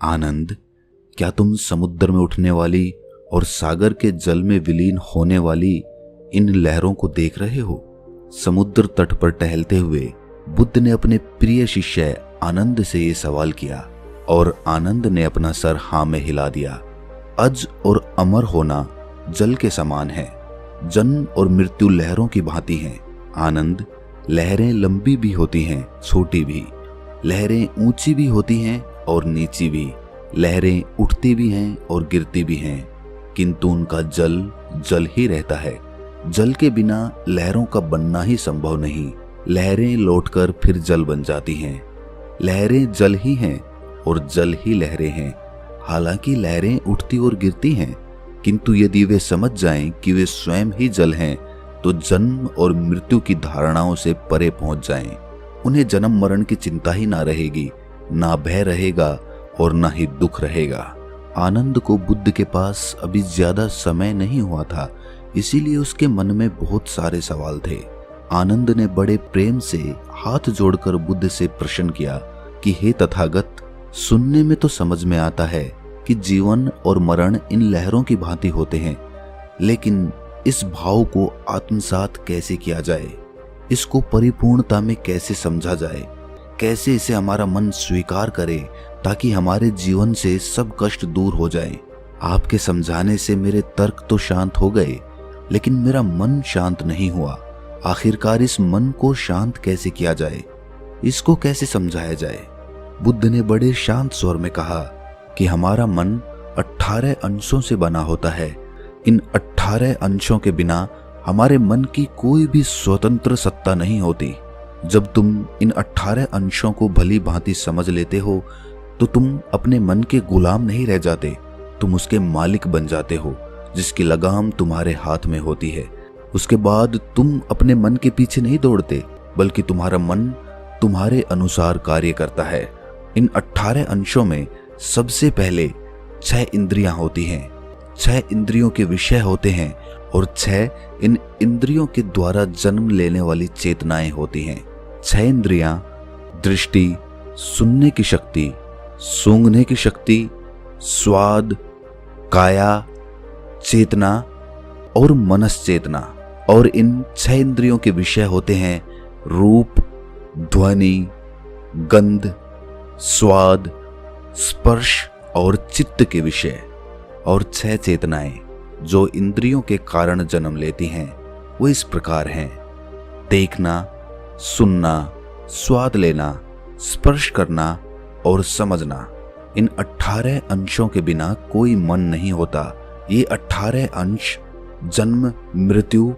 आनंद, क्या तुम समुद्र में उठने वाली और सागर के जल में विलीन होने वाली इन लहरों को देख रहे हो? समुद्र तट पर टहलते हुए बुद्ध ने अपने प्रिय शिष्य आनंद से ये सवाल किया और आनंद ने अपना सर हाँ में हिला दिया। अज और अमर होना जल के समान है, जन्म और मृत्यु लहरों की भांति हैं। आनंद, लहरें लंबी भी होती हैं, छोटी भी। लहरें ऊंची भी होती हैं और नीची भी। लहरें उठती भी हैं और गिरती भी हैं, किंतु उनका जल जल ही रहता है। जल के बिना लहरों का बनना ही संभव नहीं। लहरें लौटकर फिर जल बन जाती हैं। लहरें जल ही हैं और जल ही लहरें हैं। हालांकि लहरें उठती और गिरती हैं, किंतु यदि वे समझ जाएं कि वे स्वयं ही जल हैं तो जन्म और मृत्यु की धारणाओं से परे पहुंच जाएं। उन्हें जन्म मरण की चिंता ही ना रहेगी, ना भय रहेगा और ना ही दुख रहेगा। आनंद को बुद्ध के पास अभी ज्यादा समय नहीं हुआ था, इसीलिए उसके मन में बहुत सारे सवाल थे। आनंद ने बड़े प्रेम से हाथ जोड़कर बुद्ध से प्रश्न किया कि हे तथागत, सुनने में तो समझ में आता है कि जीवन और मरण इन लहरों की भांति होते हैं, लेकिन इस भाव को आत्मसात कैसे किया जाए? इसको परिपूर्णता में कैसे समझा जाए? कैसे इसे हमारा मन स्वीकार करे ताकि हमारे जीवन से सब कष्ट दूर हो जाए? आपके समझाने से मेरे तर्क तो शांत हो गए, लेकिन मेरा मन शांत नहीं हुआ। आखिरकार इस मन को शांत कैसे किया जाए? इसको कैसे समझाया जाए? बुद्ध ने बड़े शांत स्वर में कहा कि हमारा मन 18 अंशों से बना होता है। इन 18 अंशों के बिना हमारे मन की कोई भी स्वतंत्र सत्ता नहीं होती। जब तुम इन 18 अंशों को भली भांति समझ लेते हो तो तुम अपने मन के गुलाम नहीं रह जाते, तुम उसके मालिक बन जाते हो, जिसकी लगाम तुम्हारे हाथ में होती है। उसके बाद तुम अपने मन के पीछे नहीं दौड़ते, बल्कि तुम्हारा मन तुम्हारे अनुसार कार्य करता है। इन 18 अंशों में सबसे पहले 6 इंद्रियां होती हैं। 6 इंद्रियों के विषय होते हैं और 6 इन इंद्रियों के द्वारा जन्म लेने वाली चेतनाएं होती हैं। 6 इंद्रियां दृष्टि, सुनने की शक्ति, सूंघने की शक्ति, स्वाद, काया, चेतना और मनश्चेतना। और इन 6 इंद्रियों के विषय होते हैं रूप, ध्वनि, गंध, स्वाद, स्पर्श और चित्त के विषय। और 6 चेतनाएं जो इंद्रियों के कारण जन्म लेती हैं वो इस प्रकार हैं: देखना, सुनना, स्वाद लेना, स्पर्श करना और समझना। इन 18 अंशों के बिना कोई मन नहीं होता। ये 18 अंश जन्म, मृत्यु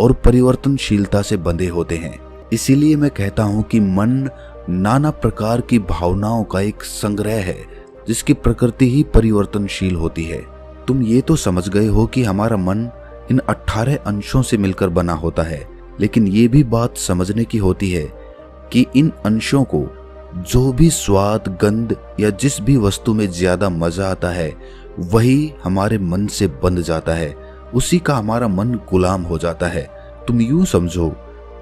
और परिवर्तनशीलता से बंधे होते हैं। इसीलिए मैं कहता हूं कि मन नाना प्रकार की भावनाओं का एक संग्रह है, जिसकी प्रकृति ही परिवर्तनशील होती है। तुम ये तो समझ गए हो कि हमारा मन इन 18 अंशों से मिलकर बना होता है, लेकिन ये भी बात समझने की होती है कि इन अंशों को जो भी स्वाद, गंध या जिस भी वस्तु में ज्यादा मजा आता है वही हमारे मन से बंध जाता है, उसी का हमारा मन गुलाम हो जाता है। तुम यूं समझो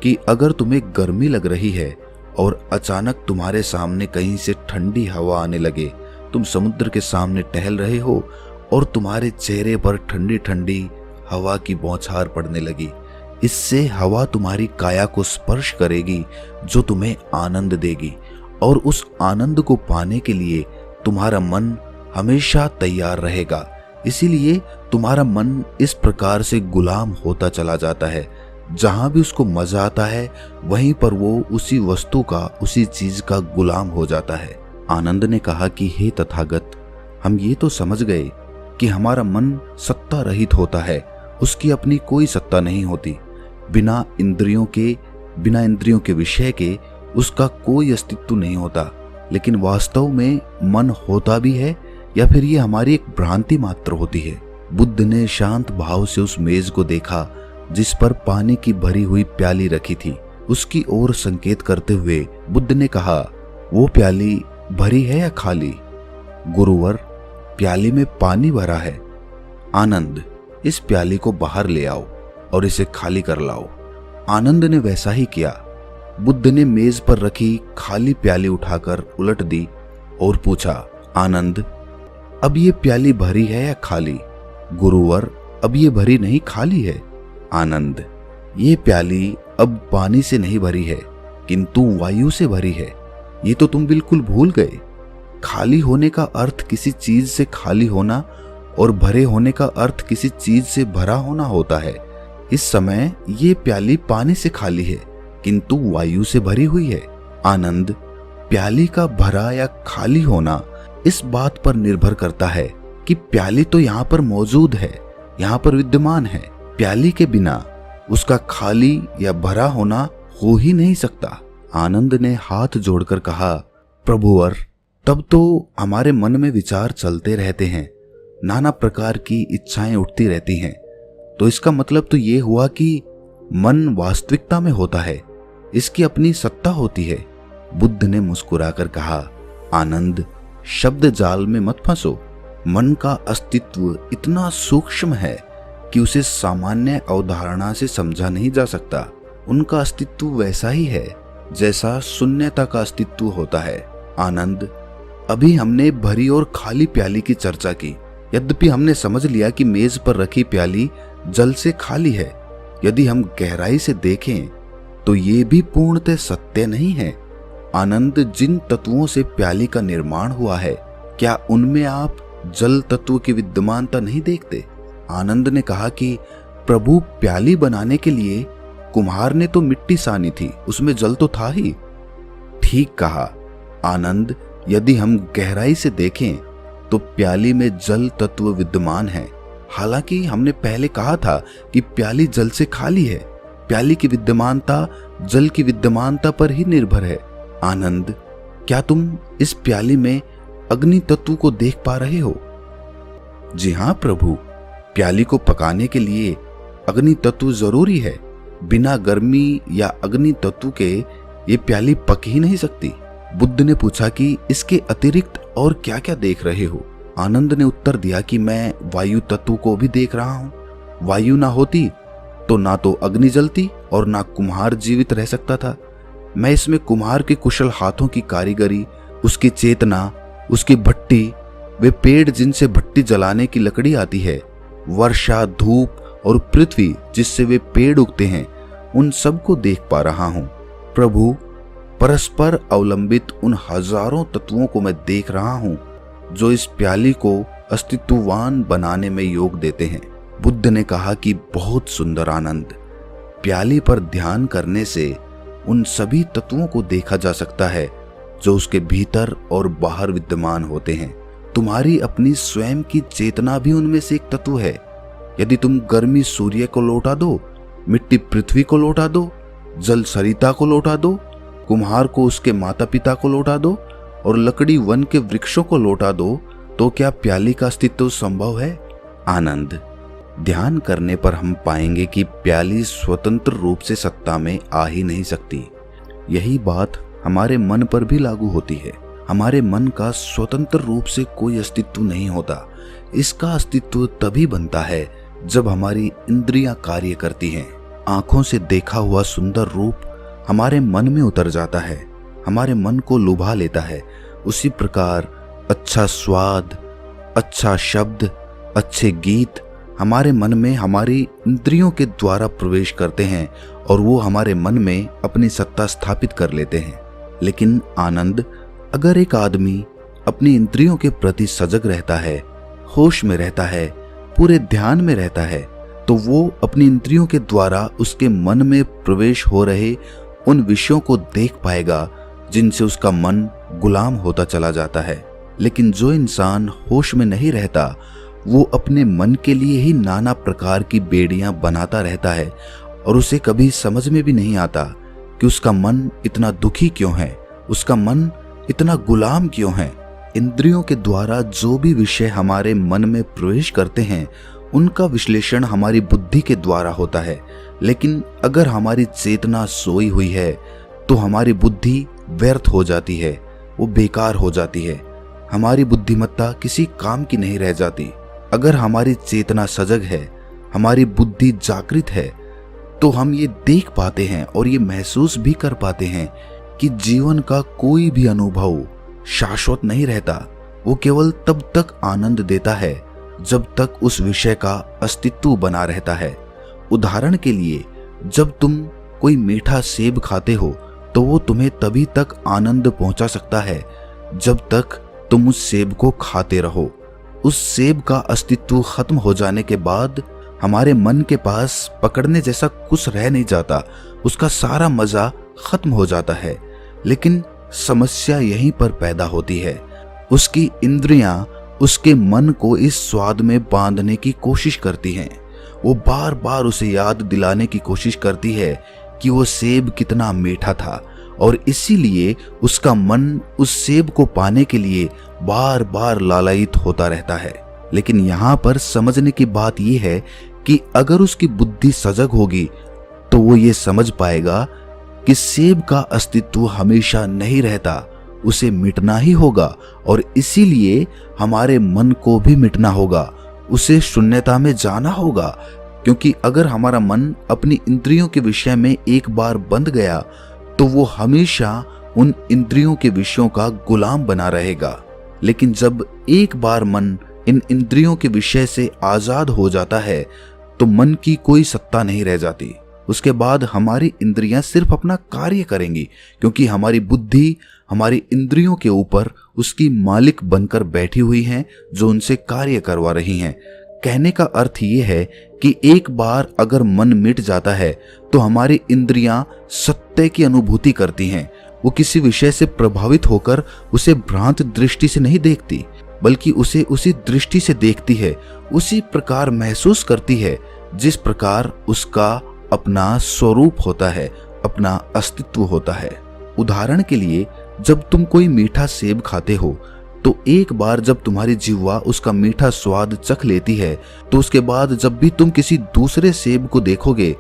कि अगर तुम्हें गर्मी लग रही है और अचानक तुम्हारे सामने कहीं से ठंडी हवा आने लगे, तुम समुद्र के सामने टहल रहे हो और तुम्हारे चेहरे पर ठंडी ठंडी हवा की बौछार पड़ने लगी। इससे हवा तुम्हारी काया को स्पर्श करेगी, जो तुम्हें आनंद देगी, और उस आनंद को पाने के लिए तुम्हारा मन हमेशा तैयार रहेगा। इसीलिए तुम्हारा मन इस प्रकार से गुलाम होता चला जाता है। जहां भी उसको मजा आता है वहीं पर वो उसी वस्तु का, उसी चीज का गुलाम हो जाता है। आनंद ने कहा कि हे तथागत, हम ये तो समझ गए कि हमारा मन सत्ता रहित होता है, उसकी अपनी कोई सत्ता नहीं होती। बिना इंद्रियों के विषय के उसका कोई अस्तित्व नहीं होता। लेकिन वास्तव में मन होता भी है या फिर ये हमारी एक भ्रांति मात्र होती है? बुद्ध ने शांत भाव से उस मेज को देखा जिस पर पानी की भरी हुई प्याली रखी थी। उसकी ओर संकेत करते हुए बुद्ध ने कहा, वो प्याली भरी है या खाली? गुरुवर, प्याली में पानी भरा है। आनंद, इस प्याली को बाहर ले आओ और इसे खाली कर लाओ। आनंद ने वैसा ही किया। बुद्ध ने मेज पर रखी खाली प्याली उठाकर उलट दी और पूछा, आनंद, अब ये प्याली भरी है या खाली? गुरुवर, अब ये भरी नहीं खाली है। आनंद, ये प्याली अब पानी से नहीं भरी है किंतु वायु से भरी है। ये तो तुम बिल्कुल भूल गए। खाली होने का अर्थ किसी चीज से खाली होना और भरे होने का अर्थ किसी चीज से भरा होना होता है। इस समय ये प्याली पानी से खाली है किंतु वायु से भरी हुई है। आनंद, प्याली का भरा या खाली होना इस बात पर निर्भर करता है कि प्याली तो यहाँ पर मौजूद है, यहाँ पर विद्यमान है। प्याली के बिना उसका खाली या भरा होना हो ही नहीं सकता। आनंद ने हाथ जोड़कर कहा, प्रभुवर, तब तो हमारे मन में विचार चलते रहते हैं, नाना प्रकार की इच्छाएं उठती रहती हैं। तो इसका मतलब तो ये हुआ कि मन वास्तविकता में होता है, इसकी अपनी सत्ता होती है। बुद्ध ने मुस्कुराकर कहा, आनंद, शब्द जाल में मत फंसो। मन का अस्तित्व इतना सूक्ष्म है कि उसे सामान्य अवधारणा से समझा नहीं जा सकता। उनका अस्तित्व वैसा ही है जैसा शून्यता का अस्तित्व होता है। आनंद, अभी हमने भरी और खाली प्याली की चर्चा की। यद्यपि हमने समझ लिया कि मेज पर रखी प्याली जल से खाली है। यदि हम गहराई से देखें तो ये भी पूर्णतः सत्य नहीं है। आनंद, जिन तत्वों से प्याली का निर्माण हुआ है, क्या उनमें आप जल तत्व की विद्यमानता नहीं देखते? आनंद ने कहा कि प्रभु, प्याली बनाने के लिए कुम्हार ने तो मिट्टी सानी थी, उसमें जल तो था ही। ठीक कहा आनंद, यदि हम गहराई से देखें तो प्याली में जल तत्व विद्यमान है। हालांकि हमने पहले कहा था कि प्याली जल से खाली है। प्याली की विद्यमानता जल की विद्यमानता पर ही निर्भर है। आनंद, क्या तुम इस प्याली में अग्नि तत्व को देख पा रहे हो? जी हाँ प्रभु, प्याली को पकाने के लिए अग्नि तत्व जरूरी है। बिना गर्मी या अग्नि तत्व के ये प्याली पक ही नहीं सकती। बुद्ध ने पूछा कि इसके अतिरिक्त और क्या क्या देख रहे हो? आनंद ने उत्तर दिया कि मैं वायु तत्व को भी देख रहा हूँ। वायु ना होती तो ना तो अग्नि जलती और ना कुम्हार जीवित रह सकता था। मैं इसमें कुम्हार के कुशल हाथों की कारीगरी, उसकी चेतना, उसकी भट्टी, वे पेड़ जिनसे भट्टी जलाने की लकड़ी आती है, वर्षा, धूप और पृथ्वी जिससे वे पेड़ उगते हैं, उन सब को देख पा रहा हूँ। प्रभु, परस्पर अवलंबित उन हजारों तत्वों को मैं देख रहा हूँ जो इस प्याली को अस्तित्ववान बनाने में योग देते हैं। बुद्ध ने कहा कि बहुत सुंदर आनंद, प्याली पर ध्यान करने से उन सभी तत्वों को देखा जा सकता है जो उसके भीतर और बाहर विद्यमान होते हैं। तुम्हारी अपनी स्वयं की चेतना भी उनमें से एक तत्व है। यदि तुम गर्मी सूर्य को लौटा दो, मिट्टी पृथ्वी को लौटा दो, जल सरिता को लौटा दो, कुम्हार को उसके माता पिता को लौटा दो और लकड़ी वन के वृक्षों को लौटा दो, तो क्या प्याली का अस्तित्व संभव है? आनंद, ध्यान करने पर हम पाएंगे कि प्याली स्वतंत्र रूप से सत्ता में आ ही नहीं सकती। यही बात हमारे मन पर भी लागू होती है। हमारे मन का स्वतंत्र रूप से कोई अस्तित्व नहीं होता। इसका अस्तित्व तभी बनता है जब हमारी इंद्रियां कार्य करती हैं। आंखों से देखा हुआ सुंदर रूप हमारे मन में उतर जाता है, हमारे मन को लुभा लेता है। उसी प्रकार अच्छा स्वाद, अच्छा शब्द, अच्छे गीत हमारे मन में हमारी इंद्रियों के द्वारा प्रवेश करते हैं और वो हमारे मन में अपनी सत्ता स्थापित कर लेते हैं। लेकिन आनंद, अगर एक आदमी अपनी इंद्रियों के प्रति सजग रहता है, होश में रहता है, पूरे ध्यान में रहता है, तो वो अपनी इंद्रियों के द्वारा उसके मन में प्रवेश हो रहे उन विषयों को देख पाएगा जिनसे उसका मन गुलाम होता चला जाता है। लेकिन जो इंसान होश में नहीं रहता, वो अपने मन के लिए ही नाना प्रकार की बेड़ियां बनाता रहता है और उसे कभी समझ में भी नहीं आता कि उसका मन इतना दुखी क्यों है, उसका मन इतना गुलाम क्यों है। इंद्रियों के द्वारा जो भी विषय हमारे मन में प्रवेश करते हैं, उनका विश्लेषण हमारी बुद्धि के द्वारा होता है। लेकिन अगर हमारी चेतना सोई हुई है तो हमारी बुद्धि व्यर्थ हो जाती है, वो बेकार हो जाती है। हमारी बुद्धिमत्ता किसी काम की नहीं रह जाती। अगर हमारी चेतना सजग है, हमारी बुद्धि जागृत है, तो हम ये देख पाते हैं और ये महसूस भी कर पाते हैं कि जीवन का कोई भी अनुभव शाश्वत नहीं रहता। वो केवल तब तक आनंद देता है जब तक उस विषय का अस्तित्व बना रहता है। उदाहरण के लिए, जब तुम कोई मीठा सेब खाते हो तो वो तुम्हें तभी तक आनंद पहुंचा सकता है जब तक तुम उस सेब को खाते रहो। उस सेब का अस्तित्व खत्म हो जाने के बाद हमारे मन के पास पकड़ने जैसा कुछ रह नहीं जाता, उसका सारा मजा खत्म हो जाता है। लेकिन समस्या यहीं पर पैदा होती है। उसकी इंद्रियां उसके मन को इस स्वाद में बांधने की कोशिश करती हैं। वो बार बार उसे याद दिलाने की कोशिश करती है कि वो सेब कितना मीठा था, और इसीलिए उसका मन उस सेब को पाने के लिए बार बार लालायित होता रहता है। लेकिन यहाँ पर समझने की बात यह है कि अगर उसकी बुद्धि सजग होगी तो वो ये समझ पाएगा कि सेब का अस्तित्व हमेशा नहीं रहता, उसे मिटना ही होगा, और इसीलिए हमारे मन को भी मिटना होगा, उसे शून्यता में जाना होगा। क्योंकि अगर हमारा मन अपनी इंद्रियों के विषय में एक बार बंध गया तो वो हमेशा उन इंद्रियों के विषयों का गुलाम बना रहेगा। लेकिन जब एक बार मन इन इंद्रियों के विषय से आजाद हो जाता है तो मन की कोई सत्ता नहीं रह जाती। उसके बाद हमारी इंद्रियां सिर्फ अपना कार्य करेंगी, क्योंकि हमारी बुद्धि हमारी इंद्रियों के ऊपर उसकी मालिक बनकर बैठी हुई हैं, जो उनसे कार्य करवा रही हैं। कहने का अर्थ ये है कि एक बार अगर मन मिट जाता है तो हमारी इंद्रियां सत्य की अनुभूति करती हैं। वो किसी विषय से प्रभावित होकर उसे भ्रांत दृष्टि से नहीं देखती, बल्कि उसे उसी दृष्टि से देखती है, उसी प्रकार महसूस करती है जिस प्रकार उसका अपना स्वरूप होता है, अपना अस्तित्व होता है। उदाहरण के लिए, जब तुम कोई मीठा सेब खाते हो तो एक बार जब तुम्हारी जिह्वा उसका मीठा स्वाद चख लेती है तो उसके बाद जब भी तुम किसी दूसरे सेब को देखोगे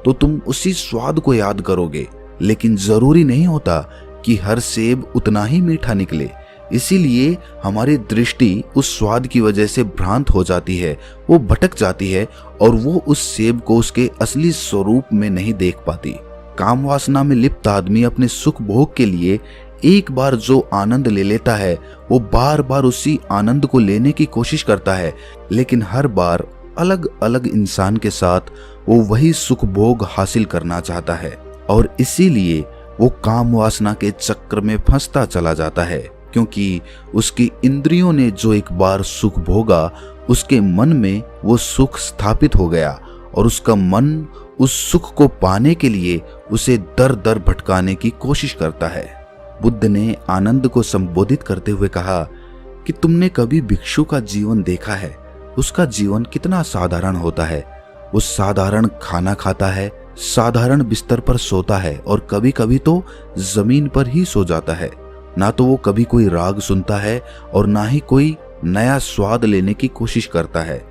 तो तुम उसी स्वाद को याद करोगे। लेकिन जरूरी नहीं होता कि हर सेब उतना ही मीठा निकले, इसीलिए हमारी दृष्टि उस स्वाद की वजह से भ्रांत हो जाती है, वो भटक जाती है और वो उस सेब को उसके असली स्वरूप में नहीं देख पाती। काम वासना में लिप्त आदमी अपने सुख भोग के लिए एक बार जो आनंद ले लेता है वो बार बार उसी आनंद को लेने की कोशिश करता है, लेकिन हर बार अलग अलग इंसान के साथ वो वही सुख भोग हासिल करना चाहता है, और इसीलिए वो काम वासना के चक्र में फंसता चला जाता है। क्योंकि उसकी इंद्रियों ने जो एक बार सुख भोगा, उसके मन में वो सुख स्थापित हो गया और उसका मन उस सुख को पाने के लिए उसे दर दर भटकाने की कोशिश करता है। बुद्ध ने आनंद को संबोधित करते हुए कहा कि तुमने कभी भिक्षु का जीवन देखा है? उसका जीवन कितना साधारण होता है। वो साधारण खाना खाता है, साधारण बिस्तर पर सोता है और कभी कभी तो जमीन पर ही सो जाता है। ना तो वो कभी कोई राग सुनता है और ना ही कोई नया स्वाद लेने की कोशिश करता है।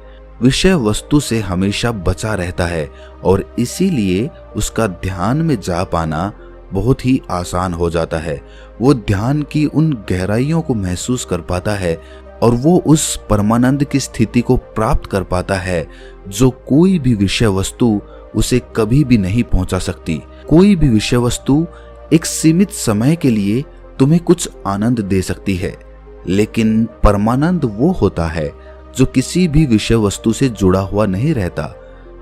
विषय वस्तु से हमेशा बचा रहता है और इसीलिए उसका ध्यान में जा पाना बहुत ही आसान हो जाता है। वो ध्यान की उन गहराइयों को महसूस कर पाता है और वो उस परमानंद की स्थिति को प्राप्त कर पाता है जो कोई भी विषय वस्तु उसे कभी भी नहीं पहुंचा सकती। कोई भी विषय वस्तु एक सीमित समय के लिए तुम्हें कुछ आनंद दे सकती है, लेकिन परमानंद वो होता है जो किसी भी विषय वस्तु से जुड़ा हुआ नहीं रहता,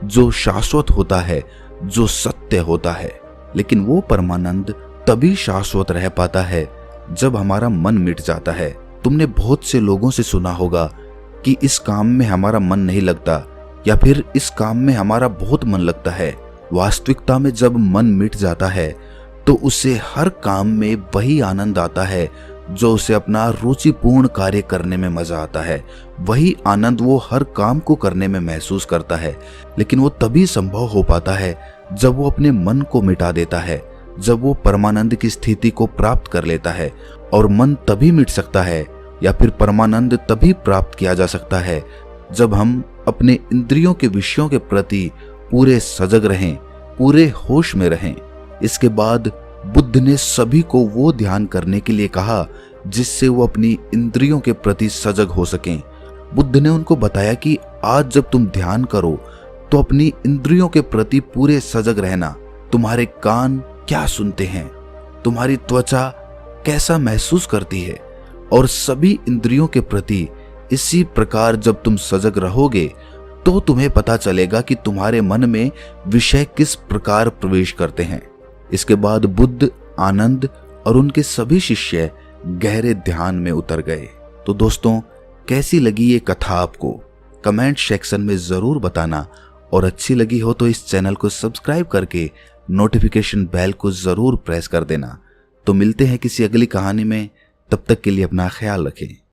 जो शाश्वत होता है, जो सत्य होता है। लेकिन वो परमानंद तभी शाश्वत रह पाता है जब हमारा मन मिट जाता है। तुमने बहुत से लोगों से सुना होगा कि इस काम में हमारा मन नहीं लगता या फिर इस काम में हमारा बहुत मन लगता है। वास्तविकता में जब मन मिट जाता है तो उसे हर काम में वही आनंद आता है जो उसे अपना रुचिपूर्ण कार्य करने में मजा आता है। वही आनंद वो हर काम को करने में महसूस करता है, लेकिन वो तभी संभव हो पाता है जब वो अपने मन को मिटा देता है, जब वो परमानंद की स्थिति को प्राप्त कर लेता है। और मन तभी मिट सकता है या फिर परमानंद तभी प्राप्त किया जा सकता है जब हम अपने इंद्रियों के विषयों के प्रति पूरे सजग रहें, पूरे होश में रहें। इसके बाद बुद्ध ने सभी को वो ध्यान करने के लिए कहा जिससे वो अपनी इंद्रियों के प्रति सजग हो सकें। बुद्ध ने उनको बताया कि आज जब तुम ध्यान करो तो अपनी इंद्रियों के प्रति पूरे सजग रहना। तुम्हारे कान क्या सुनते हैं, तुम्हारी त्वचा कैसा महसूस करती है, और सभी इंद्रियों के प्रति इसी प्रकार जब तुम सजग रहोगे तो तुम्हें पता चलेगा कि तुम्हारे मन में विषय किस प्रकार प्रवेश करते हैं। इसके बाद बुद्ध, आनंद और उनके सभी शिष्य गहरे ध्यान में उतर गए। तो दोस्तों, कैसी लगी ये कथा आपको? कमेंट सेक्शन में जरूर बताना, और अच्छी लगी हो तो इस चैनल को सब्सक्राइब करके नोटिफिकेशन बेल को जरूर प्रेस कर देना। तो मिलते हैं किसी अगली कहानी में, तब तक के लिए अपना ख्याल रखें।